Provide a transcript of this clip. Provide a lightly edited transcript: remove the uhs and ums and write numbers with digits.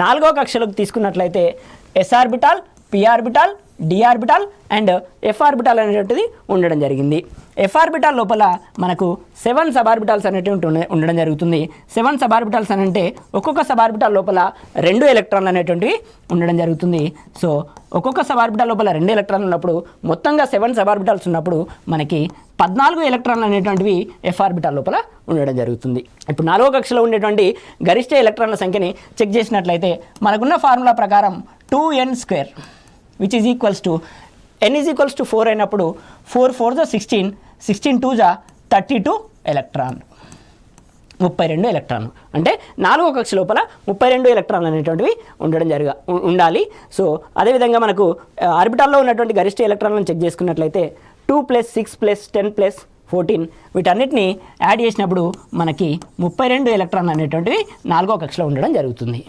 నాలుగో కక్షలోకి తీసుకున్నట్లయితే S orbital, P orbital, D orbital and F orbital అనేటువంటిది ఉండడం జరిగింది. ఎఫ్ ఆర్బిటాల్ లోపల మనకు 7 సబ్ ఆర్బిటాల్స్ అనేటువంటివి ఉండడం జరుగుతుంది. 7 సబ్ ఆర్బిటాల్స్ అని అంటే ఒక్కొక్క సబ్ ఆర్బిటాల్ లోపల 2 ఎలక్ట్రాన్లు అనేటువంటివి ఉండడం జరుగుతుంది. సో ఒక్కొక్క సబ్ ఆర్బిటాల్ లోపల 2 ఎలక్ట్రాన్లు ఉన్నప్పుడు మొత్తంగా 7 సబ్ ఆర్బిటాల్స్ ఉన్నప్పుడు మనకి 14 ఎలక్ట్రాన్లు అనేటువంటివి ఎఫ్ ఆర్బిటాల్ లోపల ఉండడం జరుగుతుంది. ఇప్పుడు 4వ కక్షలో ఉండేటువంటి గరిష్ట ఎలక్ట్రాన్ల సంఖ్యని చెక్ చేసినట్లయితే మనకున్న ఫార్ములా ప్రకారం 2n² which is equals to n is equals to 4 అయినప్పుడు 4 4 16, 16 2 32 ఎలక్ట్రాన్లు, 32 ఎలక్ట్రాన్లు. అంటే 4వ కక్ష లోపల 32 ఎలక్ట్రాన్లు అనేటువంటివి ఉండాలి. సో అదేవిధంగా మనకు ఆర్బిటాల్లో ఉన్నటువంటి గరిష్ట ఎలక్ట్రాన్లను చెక్ చేసుకున్నట్లయితే 2 + 6 + 10 + 14 వీటన్నిటిని యాడ్ చేసినప్పుడు మనకి 32 ఎలక్ట్రాన్లు అనేటువంటివి 4వ కక్షలో ఉండడం జరుగుతుంది.